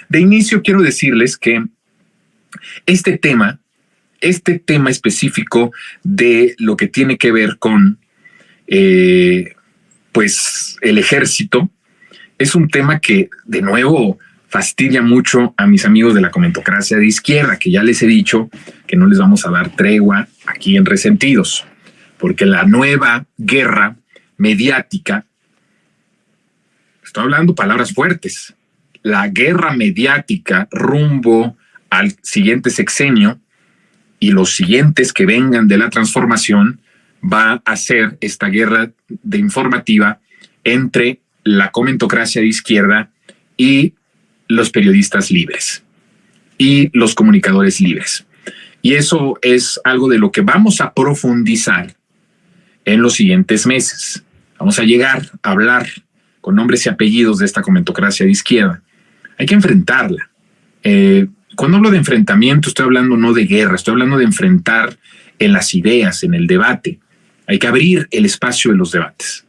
De inicio quiero decirles que este tema específico de lo que tiene que ver con pues el ejército es un tema que de nuevo fastidia mucho a mis amigos de la comentocracia de izquierda, que ya les he dicho que no les vamos a dar tregua aquí en Resentidos, porque la nueva guerra mediática, estoy hablando palabras fuertes, la guerra mediática rumbo al siguiente sexenio y los siguientes que vengan de la transformación va a ser esta guerra de informativa entre la comentocracia de izquierda y los periodistas libres y los comunicadores libres. Y eso es algo de lo que vamos a profundizar en los siguientes meses. Vamos a llegar a hablar con nombres y apellidos de esta comentocracia de izquierda. Hay que enfrentarla. Cuando hablo de enfrentamiento, estoy hablando no de guerra, estoy hablando de enfrentar en las ideas, en el debate. Hay que abrir el espacio de los debates.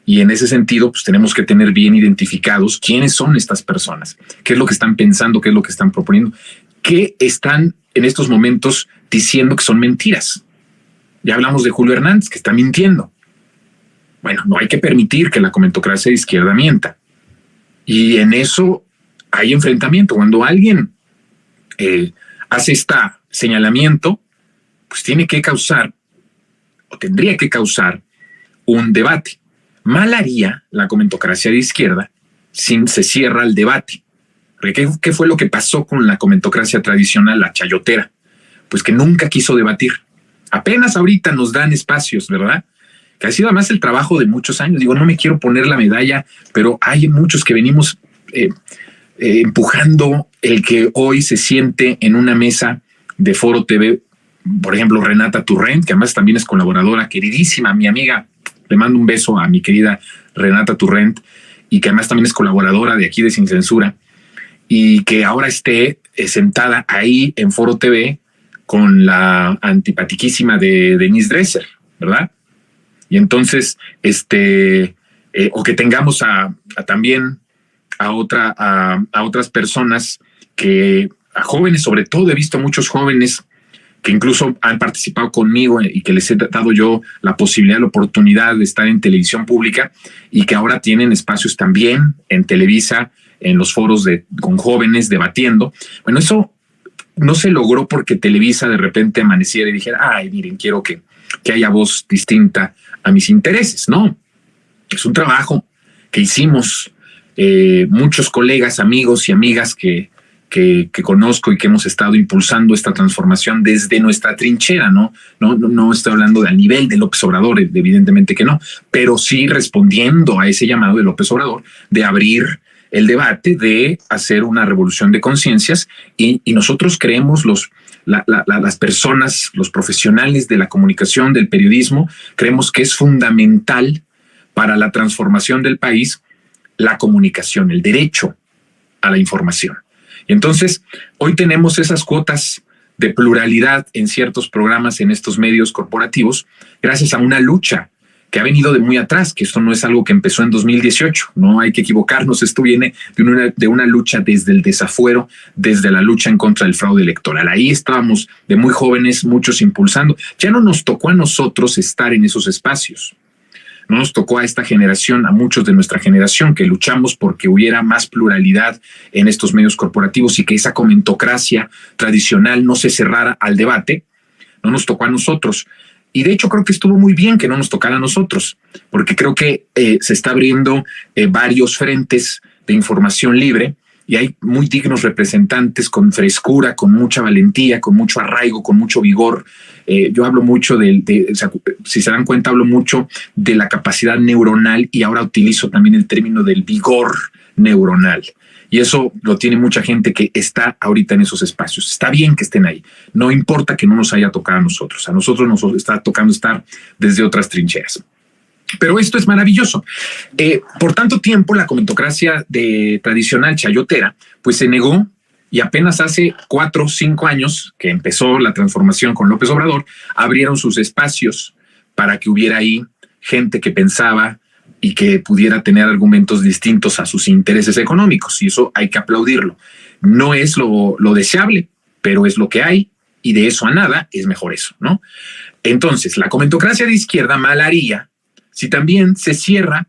Y en ese sentido, pues tenemos que tener bien identificados quiénes son estas personas, qué es lo que están pensando, qué es lo que están proponiendo, qué están en estos momentos diciendo que son mentiras. Ya hablamos de Julio Hernández, que está mintiendo. Bueno, no hay que permitir que la comentocracia de izquierda mienta. Y en eso hay enfrentamiento. Cuando alguien hace este señalamiento, pues tiene que causar, o tendría que causar, un debate. Mal haría la comentocracia de izquierda si se cierra el debate. ¿Qué fue lo que pasó con la comentocracia tradicional, la chayotera? Pues que nunca quiso debatir. Apenas ahorita nos dan espacios, ¿verdad? Que ha sido además el trabajo de muchos años. Digo, no me quiero poner la medalla, pero hay muchos que venimos empujando el que hoy se siente en una mesa de Foro TV. Por ejemplo, Renata Turrent, que además también es colaboradora, queridísima, mi amiga. Le mando un beso a mi querida Renata Turrent, y que además también es colaboradora de aquí de Sin Censura, y que ahora esté sentada ahí en Foro TV con la antipatiquísima de Denise Dresser, ¿verdad? Y entonces, o que tengamos también a otras personas a jóvenes, sobre todo he visto muchos jóvenes que incluso han participado conmigo y que les he dado yo la posibilidad, la oportunidad de estar en televisión pública, y que ahora tienen espacios también en Televisa, en los foros con jóvenes debatiendo. Bueno, eso no se logró porque Televisa de repente amaneciera y dijera, ay, miren, quiero que haya voz distinta a mis intereses. No, es un trabajo que hicimos muchos colegas, amigos y amigas que conozco y que hemos estado impulsando esta transformación desde nuestra trinchera, ¿no? No estoy hablando del nivel de López Obrador, evidentemente que no, pero sí respondiendo a ese llamado de López Obrador de abrir el debate, de hacer una revolución de conciencias, y nosotros creemos, las personas, los profesionales de la comunicación, del periodismo, creemos que es fundamental para la transformación del país la comunicación, el derecho a la información. Y entonces, hoy tenemos esas cuotas de pluralidad en ciertos programas, en estos medios corporativos, gracias a una lucha que ha venido de muy atrás, que esto no es algo que empezó en 2018, no hay que equivocarnos, esto viene de una lucha desde el desafuero, desde la lucha en contra del fraude electoral. Ahí estábamos de muy jóvenes, muchos impulsando. Ya no nos tocó a nosotros estar en esos espacios. No nos tocó a esta generación, a muchos de nuestra generación, que luchamos porque hubiera más pluralidad en estos medios corporativos y que esa comentocracia tradicional no se cerrara al debate. No nos tocó a nosotros. Y de hecho creo que estuvo muy bien que no nos tocara a nosotros, porque creo que se está abriendo varios frentes de información libre, y hay muy dignos representantes con frescura, con mucha valentía, con mucho arraigo, con mucho vigor. Yo hablo mucho si se dan cuenta, hablo mucho de la capacidad neuronal, y ahora utilizo también el término del vigor neuronal. Y eso lo tiene mucha gente que está ahorita en esos espacios. Está bien que estén ahí. No importa que no nos haya tocado a nosotros. A nosotros nos está tocando estar desde otras trincheras. Pero esto es maravilloso. Por tanto tiempo, la comentocracia tradicional chayotera, pues se negó, y apenas hace 4 o 5 años que empezó la transformación con López Obrador, abrieron sus espacios para que hubiera ahí gente que pensaba y que pudiera tener argumentos distintos a sus intereses económicos, y eso hay que aplaudirlo. No es lo deseable, pero es lo que hay, y de eso a nada es mejor eso, ¿no? Entonces, la comentocracia de izquierda mal haría si también se cierra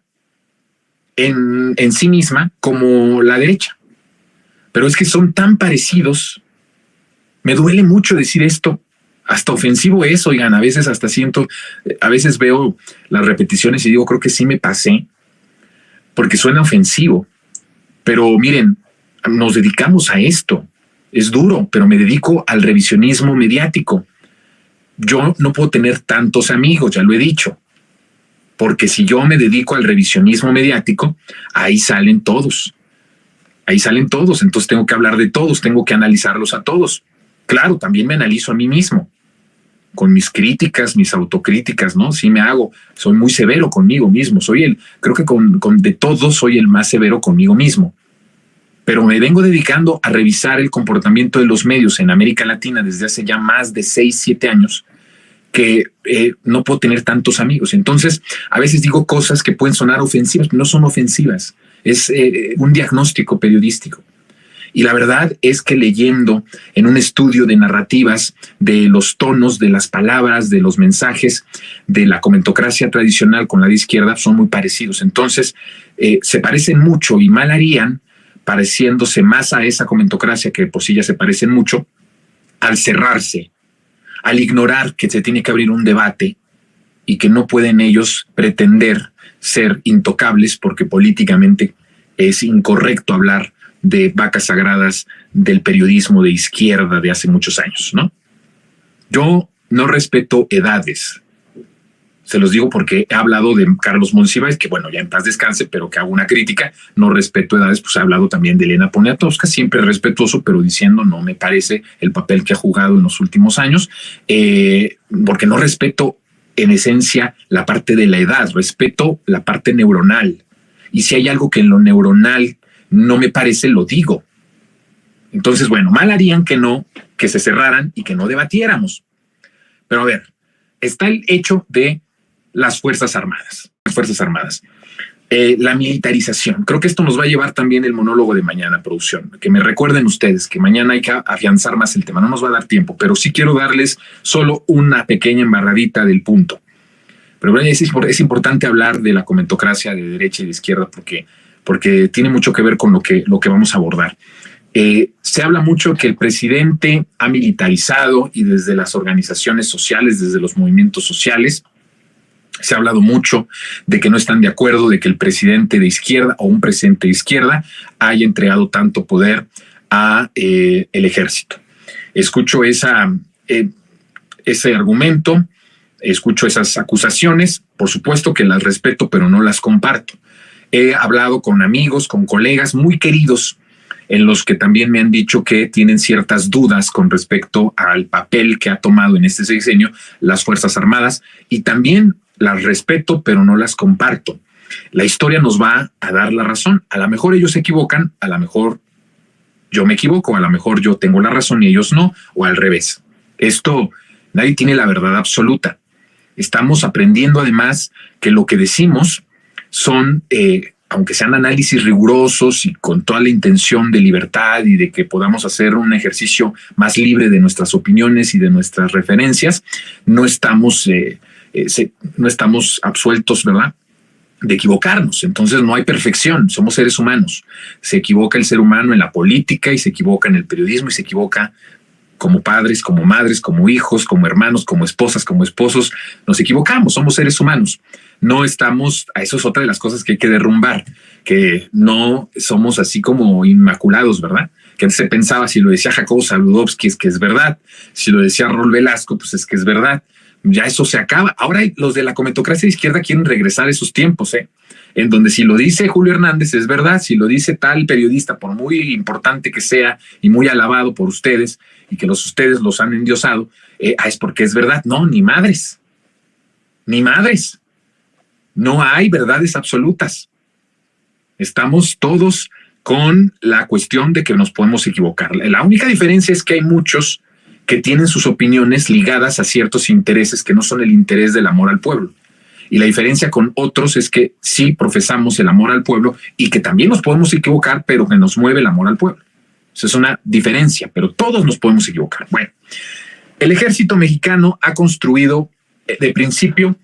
en sí misma como la derecha. Pero es que son tan parecidos. Me duele mucho decir esto, hasta ofensivo es, oigan, a veces hasta siento, a veces veo las repeticiones y digo, creo que sí me pasé, porque suena ofensivo. Pero miren, nos dedicamos a esto. Es duro, pero me dedico al revisionismo mediático. Yo no puedo tener tantos amigos, ya lo he dicho, porque si yo me dedico al revisionismo mediático, ahí salen todos. Ahí salen todos, entonces tengo que hablar de todos, tengo que analizarlos a todos. Claro, también me analizo a mí mismo, con mis críticas, mis autocríticas, ¿no? Sí me hago, soy muy severo conmigo mismo, creo que de todos soy el más severo conmigo mismo. Pero me vengo dedicando a revisar el comportamiento de los medios en América Latina desde hace ya más de 6, 7 años, que no puedo tener tantos amigos. Entonces, a veces digo cosas que pueden sonar ofensivas, pero no son ofensivas. Es un diagnóstico periodístico. Y la verdad es que leyendo en un estudio de narrativas, de los tonos, de las palabras, de los mensajes, de la comentocracia tradicional con la de izquierda, son muy parecidos. Entonces, se parecen mucho y mal harían pareciéndose más a esa comentocracia, que por sí ya se parecen mucho, al cerrarse, al ignorar que se tiene que abrir un debate y que no pueden ellos pretender ser intocables porque políticamente es incorrecto hablar de vacas sagradas del periodismo de izquierda de hace muchos años, ¿no? Yo no respeto edades. Se los digo porque he hablado de Carlos Monsiváis, que bueno, ya en paz descanse, pero que hago una crítica. No respeto edades, pues he hablado también de Elena Poniatowska, siempre respetuoso, pero diciendo no me parece el papel que ha jugado en los últimos años, porque no respeto en esencia la parte de la edad, respeto la parte neuronal. Y si hay algo que en lo neuronal no me parece, lo digo. Entonces, bueno, mal harían que se cerraran y que no debatiéramos. Pero a ver, está el hecho de las Fuerzas Armadas. La militarización. Creo que esto nos va a llevar también el monólogo de mañana, producción. Que me recuerden ustedes que mañana hay que afianzar más el tema. No nos va a dar tiempo, pero sí quiero darles solo una pequeña embarradita del punto. Pero es importante hablar de la comentocracia de derecha y de izquierda porque tiene mucho que ver con lo que vamos a abordar. Se habla mucho que el presidente ha militarizado, y desde las organizaciones sociales, desde los movimientos sociales, se ha hablado mucho de que no están de acuerdo de que el presidente de izquierda o un presidente de izquierda haya entregado tanto poder a el ejército. Escucho ese argumento, escucho esas acusaciones, por supuesto que las respeto, pero no las comparto. He hablado con amigos, con colegas muy queridos, en los que también me han dicho que tienen ciertas dudas con respecto al papel que ha tomado en este sexenio las Fuerzas Armadas, y también las respeto, pero no las comparto. La historia nos va a dar la razón. A lo mejor ellos se equivocan, a lo mejor yo me equivoco, a lo mejor yo tengo la razón y ellos no, o al revés. Esto, nadie tiene la verdad absoluta. Estamos aprendiendo además que lo que decimos son, aunque sean análisis rigurosos y con toda la intención de libertad y de que podamos hacer un ejercicio más libre de nuestras opiniones y de nuestras referencias, no estamos absueltos, ¿verdad?, de equivocarnos. Entonces no hay perfección, somos seres humanos. Se equivoca el ser humano en la política y se equivoca en el periodismo y se equivoca como padres, como madres, como hijos, como hermanos, como esposas, como esposos. Nos equivocamos, somos seres humanos. No estamos, eso es otra de las cosas que hay que derrumbar, que no somos así como inmaculados, ¿verdad? Que antes se pensaba, si lo decía Jacobo Zabludovsky es que es verdad, si lo decía Raúl Velasco, pues es que es verdad. Ya eso se acaba. Ahora los de la comentocracia de izquierda quieren regresar a esos tiempos, en donde si lo dice Julio Hernández es verdad, si lo dice tal periodista, por muy importante que sea y muy alabado por ustedes y que ustedes los han endiosado, es porque es verdad. No, ni madres. Ni madres. No hay verdades absolutas. Estamos todos con la cuestión de que nos podemos equivocar. La única diferencia es que hay muchos que tienen sus opiniones ligadas a ciertos intereses que no son el interés del amor al pueblo. Y la diferencia con otros es que sí profesamos el amor al pueblo y que también nos podemos equivocar, pero que nos mueve el amor al pueblo. Esa es una diferencia, pero todos nos podemos equivocar. Bueno, el ejército mexicano ha construido de principio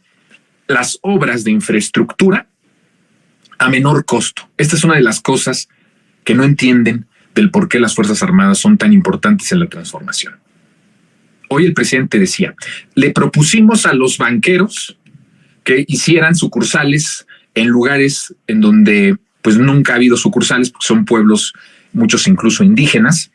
las obras de infraestructura a menor costo. Esta es una de las cosas que no entienden del por qué las Fuerzas Armadas son tan importantes en la transformación. Hoy el presidente decía, le propusimos a los banqueros que hicieran sucursales en lugares en donde pues nunca ha habido sucursales, porque son pueblos, muchos incluso indígenas,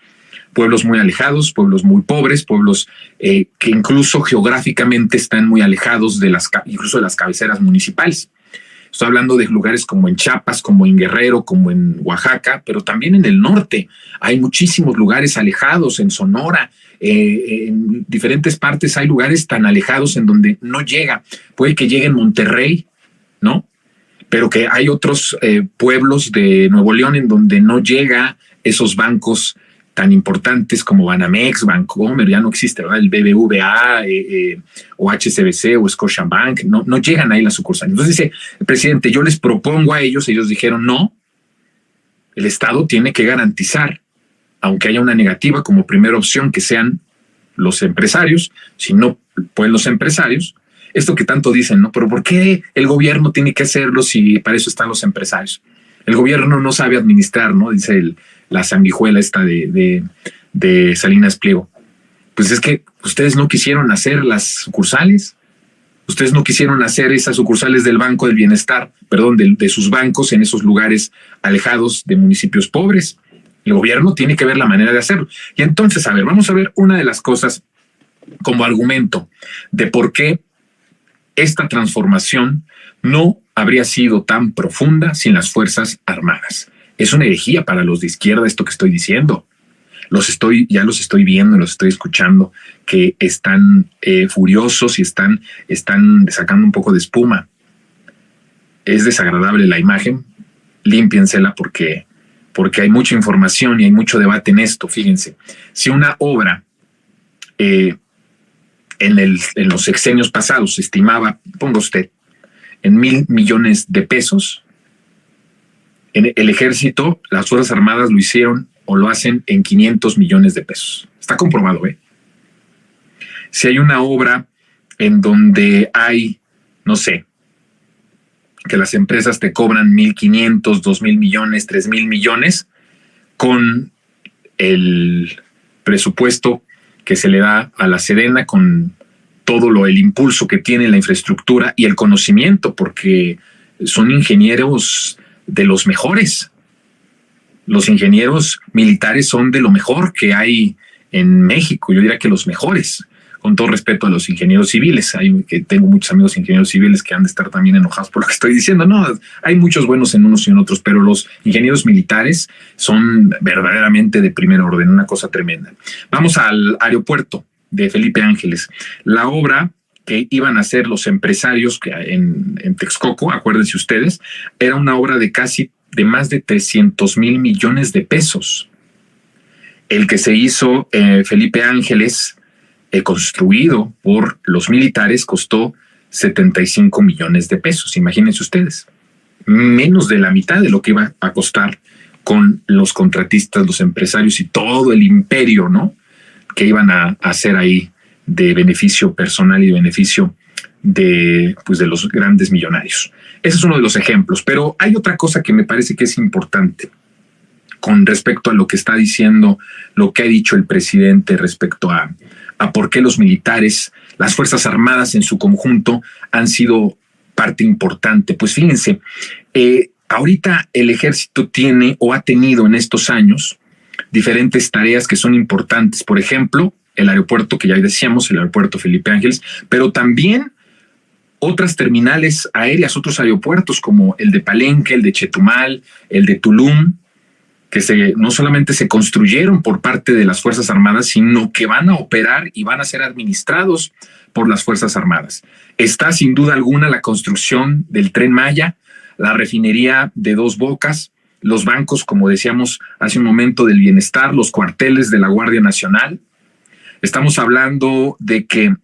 pueblos muy alejados, pueblos muy pobres, pueblos que incluso geográficamente están muy alejados de incluso de las cabeceras municipales. Estoy hablando de lugares como en Chiapas, como en Guerrero, como en Oaxaca, pero también en el norte. Hay muchísimos lugares alejados, en Sonora, en diferentes partes hay lugares tan alejados en donde no llega. Puede que llegue en Monterrey, ¿no? Pero que hay otros pueblos de Nuevo León en donde no llega esos bancos tan importantes como Banamex, Bancomer, ya no existe, ¿verdad? El BBVA o HSBC o Scotiabank, no llegan ahí las sucursales. Entonces dice el presidente, yo les propongo a ellos dijeron no, el Estado tiene que garantizar, aunque haya una negativa como primera opción, que sean los empresarios, si no pueden los empresarios, esto que tanto dicen, ¿no? Pero ¿por qué el gobierno tiene que hacerlo si para eso están los empresarios? El gobierno no sabe administrar, ¿no? Dice la sanguijuela esta de Salinas Pliego. Pues es que ustedes no quisieron hacer las sucursales, ustedes no quisieron hacer esas sucursales del Banco del Bienestar, perdón, de sus bancos en esos lugares alejados de municipios pobres. El gobierno tiene que ver la manera de hacerlo. Y entonces, a ver, vamos a ver una de las cosas como argumento de por qué esta transformación no habría sido tan profunda sin las Fuerzas Armadas. Es una herejía para los de izquierda esto que estoy diciendo. Ya los estoy viendo, los estoy escuchando, que están furiosos y están sacando un poco de espuma. Es desagradable la imagen, límpiensela porque hay mucha información y hay mucho debate en esto. Fíjense, si una obra en los sexenios pasados se estimaba, ponga usted, en 1,000 millones de pesos, en el ejército, las Fuerzas Armadas lo hicieron o lo hacen en 500 millones de pesos. Está comprobado, ¿eh? Si hay una obra en donde hay, no sé, que las empresas te cobran 1,500, 2,000 millones, 3,000 millones, con el presupuesto que se le da a la Sedena, con todo el impulso que tiene la infraestructura y el conocimiento, porque son ingenieros de los mejores. Los ingenieros militares son de lo mejor que hay en México. Yo diría que los mejores, con todo respeto a los ingenieros civiles. Tengo muchos amigos ingenieros civiles que han de estar también enojados por lo que estoy diciendo. No, hay muchos buenos en unos y en otros, pero los ingenieros militares son verdaderamente de primer orden, una cosa tremenda. Vamos al aeropuerto de Felipe Ángeles. La obra que iban a hacer los empresarios que en Texcoco, acuérdense ustedes, era una obra de más de 300,000 millones de pesos. El que se hizo Felipe Ángeles, construido por los militares, costó 75 millones de pesos. Imagínense ustedes, menos de la mitad de lo que iba a costar con los contratistas, los empresarios y todo el imperio, ¿no?, que iban a hacer ahí de beneficio personal y de beneficio de los grandes millonarios. Ese es uno de los ejemplos, pero hay otra cosa que me parece que es importante con respecto a lo que está diciendo, lo que ha dicho el presidente respecto a por qué los militares, las Fuerzas Armadas en su conjunto han sido parte importante. Pues fíjense, ahorita el ejército tiene o ha tenido en estos años diferentes tareas que son importantes. Por ejemplo, el aeropuerto que ya decíamos, el aeropuerto Felipe Ángeles, pero también otras terminales aéreas, otros aeropuertos como el de Palenque, el de Chetumal, el de Tulum, que no solamente se construyeron por parte de las Fuerzas Armadas, sino que van a operar y van a ser administrados por las Fuerzas Armadas. Está sin duda alguna la construcción del Tren Maya, la refinería de Dos Bocas, los bancos, como decíamos hace un momento, del bienestar, los cuarteles de la Guardia Nacional. Estamos hablando de que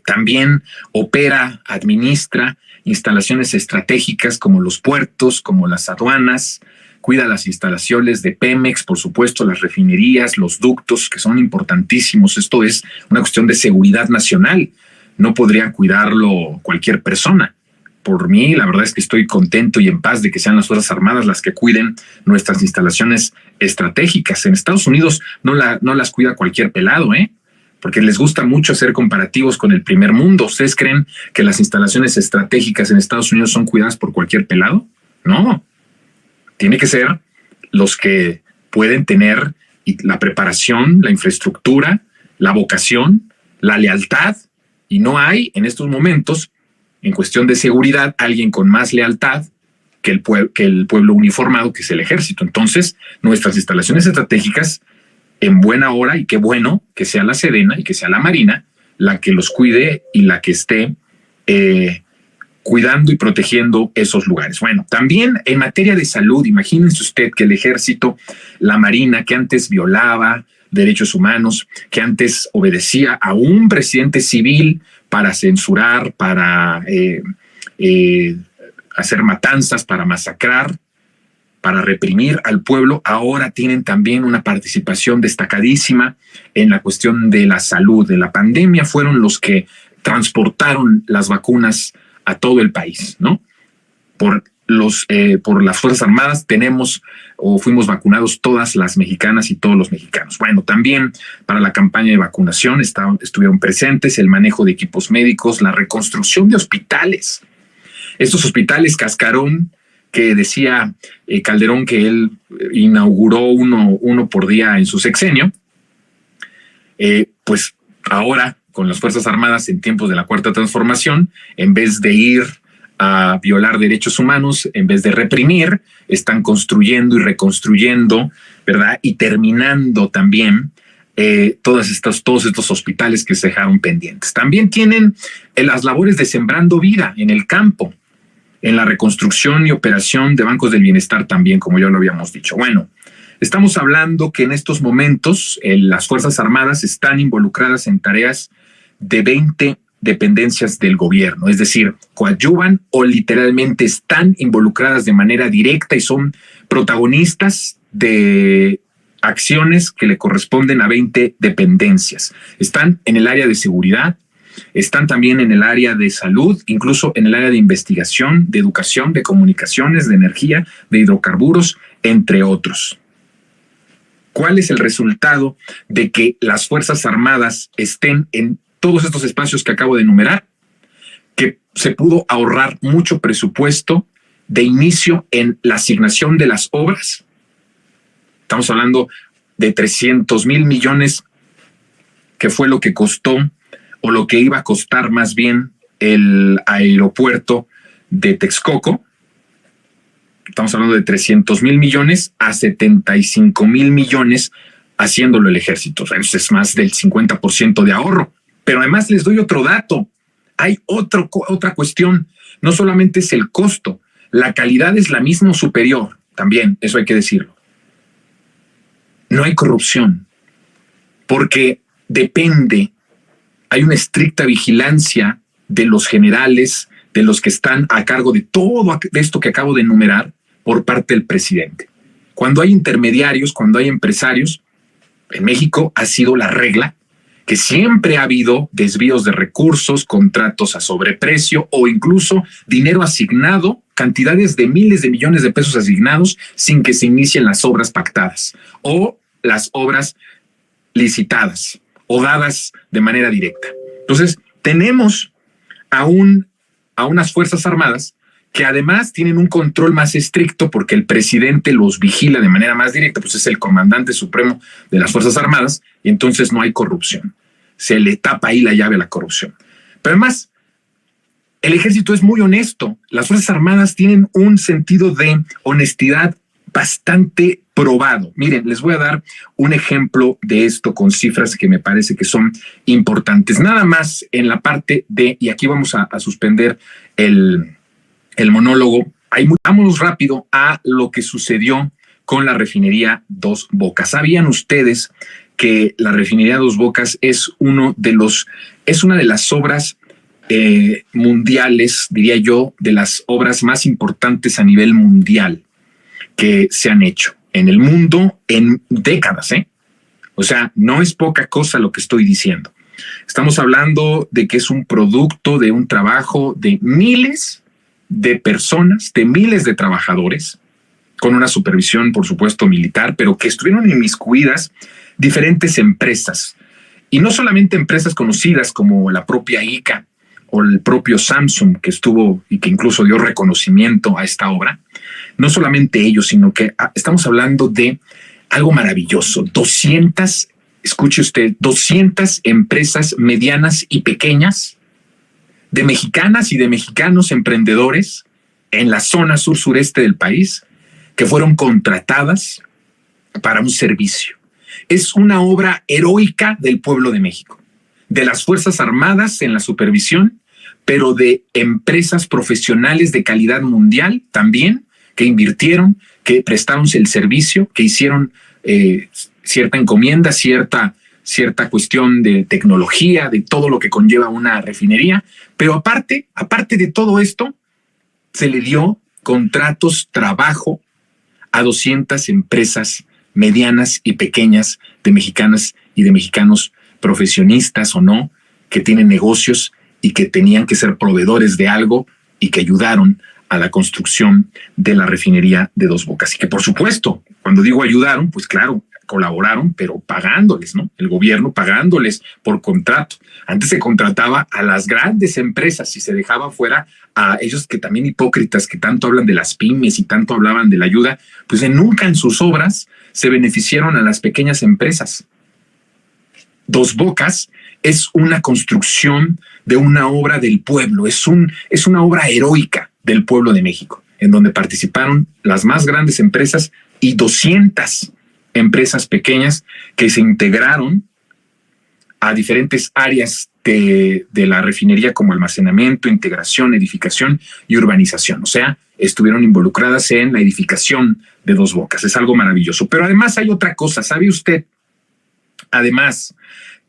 también opera, administra instalaciones estratégicas como los puertos, como las aduanas, cuida las instalaciones de Pemex, por supuesto, las refinerías, los ductos, que son importantísimos. Esto es una cuestión de seguridad nacional. No podría cuidarlo cualquier persona. Por mí, la verdad es que estoy contento y en paz de que sean las Fuerzas Armadas las que cuiden nuestras instalaciones estratégicas. En Estados Unidos no las cuida cualquier pelado, porque les gusta mucho hacer comparativos con el primer mundo. ¿Ustedes creen que las instalaciones estratégicas en Estados Unidos son cuidadas por cualquier pelado? No. Tiene que ser los que pueden tener la preparación, la infraestructura, la vocación, la lealtad. Y no hay en estos momentos, en cuestión de seguridad, alguien con más lealtad que el pueblo uniformado, que es el ejército. Entonces, nuestras instalaciones estratégicas, en buena hora, y qué bueno que sea la Sedena y que sea la Marina la que los cuide y la que esté cuidando y protegiendo esos lugares. Bueno, también en materia de salud, imagínense usted que el ejército, la Marina, que antes violaba derechos humanos, que antes obedecía a un presidente civil para censurar, para hacer matanzas, para masacrar, para reprimir al pueblo, ahora tienen también una participación destacadísima en la cuestión de la salud. De la pandemia fueron los que transportaron las vacunas a todo el país, ¿no? Por las Fuerzas Armadas fuimos vacunados todas las mexicanas y todos los mexicanos. Bueno, también para la campaña de vacunación estuvieron presentes el manejo de equipos médicos, la reconstrucción de hospitales. Estos hospitales cascarón que decía Calderón que él inauguró uno por día en su sexenio, pues ahora con las Fuerzas Armadas en tiempos de la Cuarta Transformación, en vez de ir a violar derechos humanos, en vez de reprimir, están construyendo y reconstruyendo, ¿verdad? Y terminando también todos estos hospitales que se dejaron pendientes. También tienen las labores de Sembrando Vida en el campo, en la reconstrucción y operación de bancos del bienestar también, como ya lo habíamos dicho. Bueno, estamos hablando que en estos momentos las Fuerzas Armadas están involucradas en tareas de 20 dependencias del gobierno, es decir, coadyuvan o literalmente están involucradas de manera directa y son protagonistas de acciones que le corresponden a 20 dependencias. Están en el área de seguridad, están también en el área de salud, incluso en el área de investigación, de educación, de comunicaciones, de energía, de hidrocarburos, entre otros. ¿Cuál es el resultado de que las Fuerzas Armadas estén en todos estos espacios que acabo de enumerar? Que se pudo ahorrar mucho presupuesto de inicio en la asignación de las obras. Estamos hablando de 300,000 millones, que fue lo que costó, o lo que iba a costar más bien, el aeropuerto de Texcoco. Estamos hablando de 300,000 millones a 75,000 millones haciéndolo el ejército. Eso es más del 50% de ahorro. Pero además les doy otro dato. Hay otra cuestión. No solamente es el costo, la calidad es la misma o superior. También, eso hay que decirlo. No hay corrupción, porque hay una estricta vigilancia de los generales, de los que están a cargo de todo esto que acabo de enumerar por parte del presidente. Cuando hay intermediarios, cuando hay empresarios, en México ha sido la regla que siempre ha habido desvíos de recursos, contratos a sobreprecio o incluso dinero asignado, cantidades de miles de millones de pesos asignados sin que se inicien las obras pactadas o las obras licitadas o dadas de manera directa. Entonces, tenemos a unas Fuerzas Armadas que además tienen un control más estricto porque el presidente los vigila de manera más directa, pues es el comandante supremo de las Fuerzas Armadas, y entonces no hay corrupción. Se le tapa ahí la llave a la corrupción. Pero además, el ejército es muy honesto. Las Fuerzas Armadas tienen un sentido de honestidad bastante probado. Miren, les voy a dar un ejemplo de esto con cifras que me parece que son importantes. Nada más en la parte de, y aquí vamos a suspender el monólogo, vamos rápido a lo que sucedió con la refinería Dos Bocas. ¿Sabían ustedes que la refinería Dos Bocas es una de las obras mundiales, diría yo, de las obras más importantes a nivel mundial? que se han hecho en el mundo en décadas, ¿eh? O sea, no es poca cosa lo que estoy diciendo. Estamos hablando de que es un producto de un trabajo de miles de personas, de miles de trabajadores, con una supervisión, por supuesto, militar, pero que estuvieron inmiscuidas diferentes empresas. Y no solamente empresas conocidas como la propia ICA o el propio Samsung, que estuvo y que incluso dio reconocimiento a esta obra. No solamente ellos, sino que estamos hablando de algo maravilloso. 200, escuche usted, 200 empresas medianas y pequeñas de mexicanas y de mexicanos emprendedores en la zona sur-sureste del país que fueron contratadas para un servicio. Es una obra heroica del pueblo de México, de las Fuerzas Armadas en la supervisión, pero de empresas profesionales de calidad mundial también, que invirtieron, que prestaron el servicio, que hicieron cierta encomienda, cierta cuestión de tecnología, de todo lo que conlleva una refinería. Pero aparte de todo esto, se le dio contratos, trabajo a 200 empresas medianas y pequeñas de mexicanas y de mexicanos profesionistas o no, que tienen negocios y que tenían que ser proveedores de algo y que ayudaron a la construcción de la refinería de Dos Bocas. Y que, por supuesto, cuando digo ayudaron, pues claro, colaboraron, pero pagándoles, ¿no? El gobierno pagándoles por contrato. Antes se contrataba a las grandes empresas y se dejaba fuera a ellos que también hipócritas, que tanto hablan de las pymes y tanto hablaban de la ayuda, pues nunca en sus obras se beneficiaron a las pequeñas empresas. Dos Bocas es una construcción de una obra del pueblo, es una obra heroica del pueblo de México, en donde participaron las más grandes empresas y 200 empresas pequeñas que se integraron a diferentes áreas de la refinería, como almacenamiento, integración, edificación y urbanización. O sea, estuvieron involucradas en la edificación de Dos Bocas. Es algo maravilloso. Pero además hay otra cosa. ¿Sabe usted? Además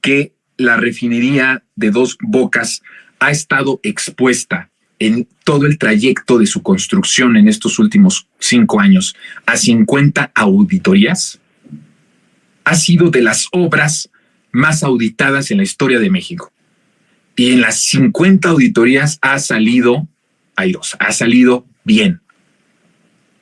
que la refinería de Dos Bocas ha estado expuesta en todo el trayecto de su construcción en estos últimos 5 años a 50 auditorías. Ha sido de las obras más auditadas en la historia de México. Y en las 50 auditorías ha salido airosa, ha salido bien.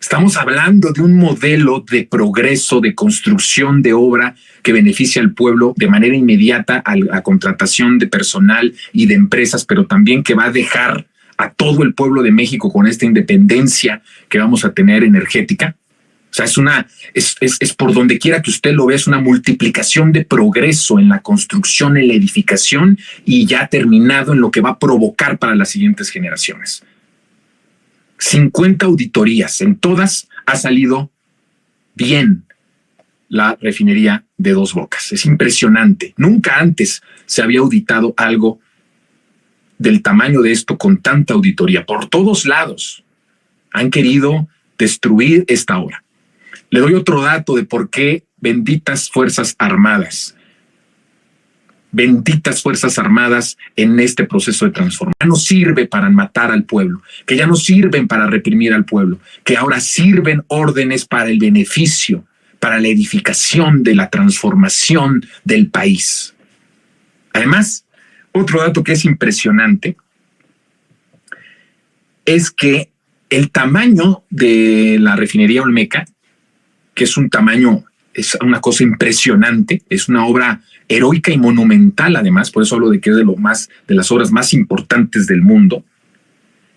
Estamos hablando de un modelo de progreso, de construcción de obra que beneficia al pueblo de manera inmediata a la contratación de personal y de empresas, pero también que va a dejar a todo el pueblo de México con esta independencia que vamos a tener energética. O sea, es por donde quiera que usted lo vea, es una multiplicación de progreso en la construcción, en la edificación y ya terminado en lo que va a provocar para las siguientes generaciones. 50 auditorías, en todas ha salido bien la refinería de Dos Bocas. Es impresionante. Nunca antes se había auditado algo del tamaño de esto con tanta auditoría. Por todos lados han querido destruir esta obra. Le doy otro dato de por qué benditas Fuerzas Armadas en este proceso de transformación. Ya no sirve para matar al pueblo, que ya no sirven para reprimir al pueblo, que ahora sirven órdenes para el beneficio, para la edificación de la transformación del país. Además, otro dato que es impresionante es que el tamaño de la refinería Olmeca, que es una cosa impresionante, es una obra heroica y monumental, además, por eso hablo de que es de las obras más importantes del mundo.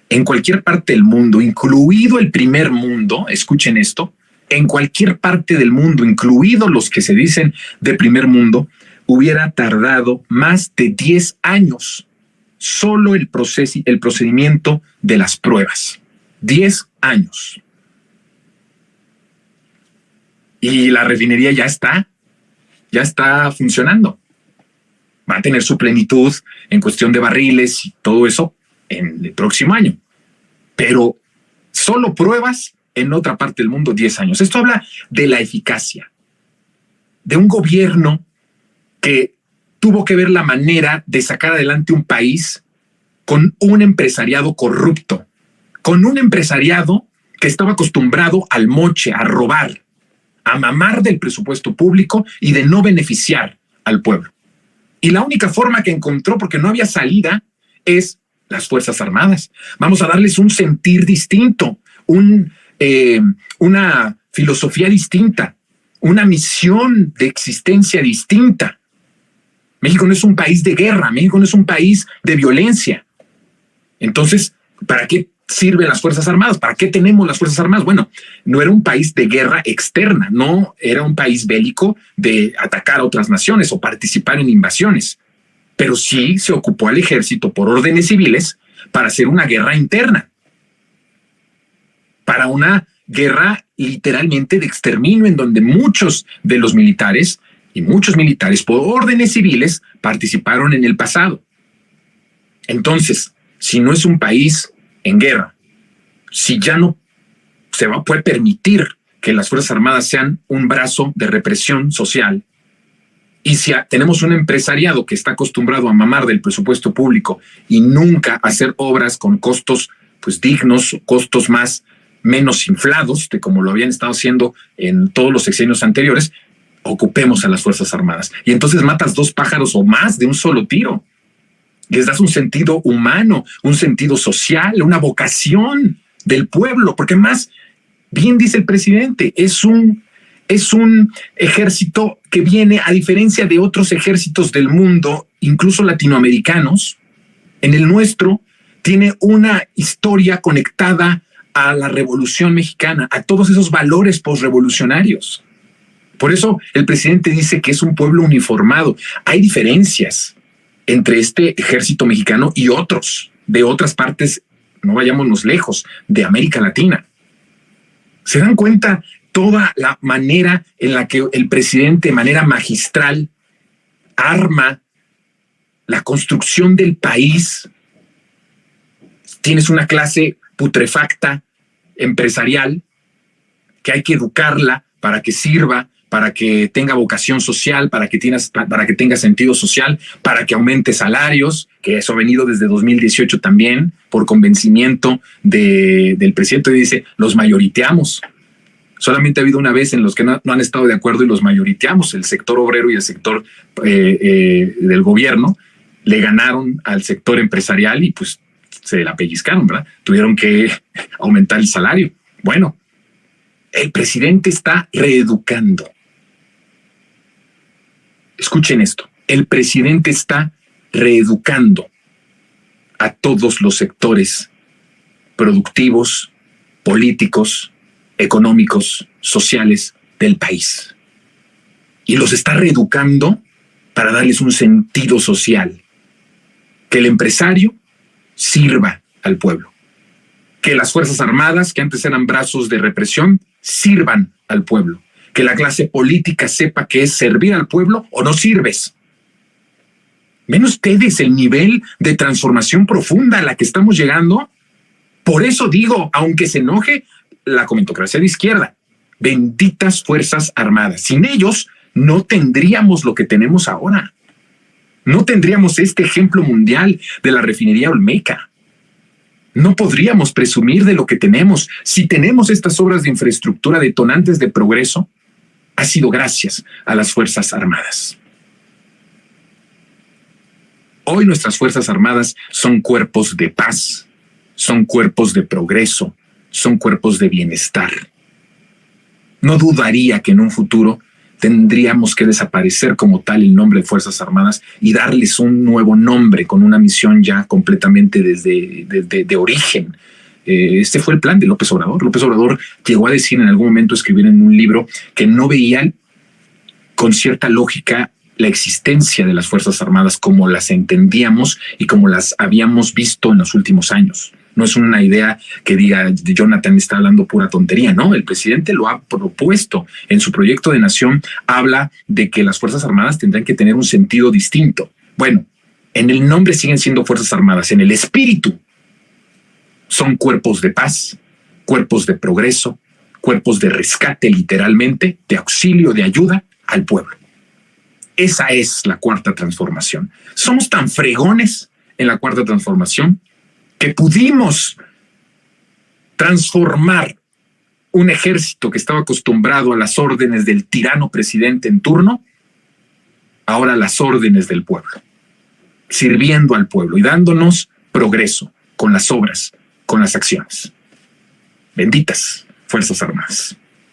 En cualquier parte del mundo, incluido el primer mundo, escuchen esto, en cualquier parte del mundo, incluidos los que se dicen de primer mundo, hubiera tardado más de 10 años solo el procedimiento de las pruebas. 10 años. Y la refinería ya está funcionando. Va a tener su plenitud en cuestión de barriles y todo eso en el próximo año. Pero solo pruebas en otra parte del mundo 10 años. Esto habla de la eficacia de un gobierno que tuvo que ver la manera de sacar adelante un país con un empresariado corrupto, con un empresariado que estaba acostumbrado al moche, a robar, a mamar del presupuesto público y de no beneficiar al pueblo. Y la única forma que encontró, porque no había salida, es las Fuerzas Armadas. Vamos a darles un sentir distinto, una filosofía distinta, una misión de existencia distinta. México no es un país de guerra, México no es un país de violencia. Entonces, ¿para qué sirven las Fuerzas Armadas? ¿Para qué tenemos las Fuerzas Armadas? Bueno, no era un país de guerra externa, no era un país bélico de atacar a otras naciones o participar en invasiones, pero sí se ocupó al ejército por órdenes civiles para hacer una guerra interna, para una guerra literalmente de exterminio en donde muchos de los militares y muchos militares por órdenes civiles participaron en el pasado. Entonces, si no es un país en guerra, si ya no puede permitir que las Fuerzas Armadas sean un brazo de represión social, y si tenemos un empresariado que está acostumbrado a mamar del presupuesto público y nunca hacer obras con costos pues dignos, costos menos inflados de como lo habían estado haciendo en todos los sexenios anteriores, ocupemos a las Fuerzas Armadas. Y entonces matas dos pájaros o más de un solo tiro. Les das un sentido humano, un sentido social, una vocación del pueblo, porque más bien dice el presidente, es un ejército que viene, a diferencia de otros ejércitos del mundo, incluso latinoamericanos, en el nuestro tiene una historia conectada a la Revolución Mexicana, a todos esos valores posrevolucionarios. Por eso el presidente dice que es un pueblo uniformado. Hay diferencias entre este ejército mexicano y otros de otras partes, no vayámonos lejos, de América Latina. ¿Se dan cuenta toda la manera en la que el presidente, de manera magistral, arma la construcción del país? Tienes una clase putrefacta, empresarial, que hay que educarla para que sirva, para que tenga vocación social, para que tenga sentido social, para que aumente salarios, que eso ha venido desde 2018 también, por convencimiento del presidente. Dice, los mayoriteamos. Solamente ha habido una vez en los que no han estado de acuerdo y los mayoriteamos. El sector obrero y el sector del gobierno le ganaron al sector empresarial y pues se la pellizcaron, ¿verdad? Tuvieron que aumentar el salario. Bueno, el presidente está reeducando. Escuchen esto. El presidente está reeducando a todos los sectores productivos, políticos, económicos, sociales del país. Y los está reeducando para darles un sentido social. Que el empresario sirva al pueblo. Que las Fuerzas Armadas, que antes eran brazos de represión, sirvan al pueblo. Que la clase política sepa que es servir al pueblo o no sirves. ¿Ven ustedes el nivel de transformación profunda a la que estamos llegando? Por eso digo, aunque se enoje la comentocracia de izquierda, benditas Fuerzas Armadas. Sin ellos no tendríamos lo que tenemos ahora. No tendríamos este ejemplo mundial de la refinería Olmeca. No podríamos presumir de lo que tenemos. Si tenemos estas obras de infraestructura detonantes de progreso, ha sido gracias a las Fuerzas Armadas. Hoy nuestras Fuerzas Armadas son cuerpos de paz, son cuerpos de progreso, son cuerpos de bienestar. No dudaría que en un futuro tendríamos que desaparecer como tal el nombre de Fuerzas Armadas y darles un nuevo nombre con una misión ya completamente de origen. Este fue el plan de López Obrador. López Obrador llegó a decir en algún momento, escribir en un libro, que no veía con cierta lógica la existencia de las Fuerzas Armadas como las entendíamos y como las habíamos visto en los últimos años. No es una idea que diga Jonathan está hablando pura tontería, no, el presidente lo ha propuesto en su proyecto de nación, habla de que las Fuerzas Armadas tendrán que tener un sentido distinto. Bueno, en el nombre siguen siendo Fuerzas Armadas, en el espíritu son cuerpos de paz, cuerpos de progreso, cuerpos de rescate literalmente, de auxilio, de ayuda al pueblo. Esa es la cuarta transformación. Somos tan fregones en la cuarta transformación que pudimos transformar un ejército que estaba acostumbrado a las órdenes del tirano presidente en turno, ahora a las órdenes del pueblo, sirviendo al pueblo y dándonos progreso con las obras, con las acciones. Benditas Fuerzas Armadas.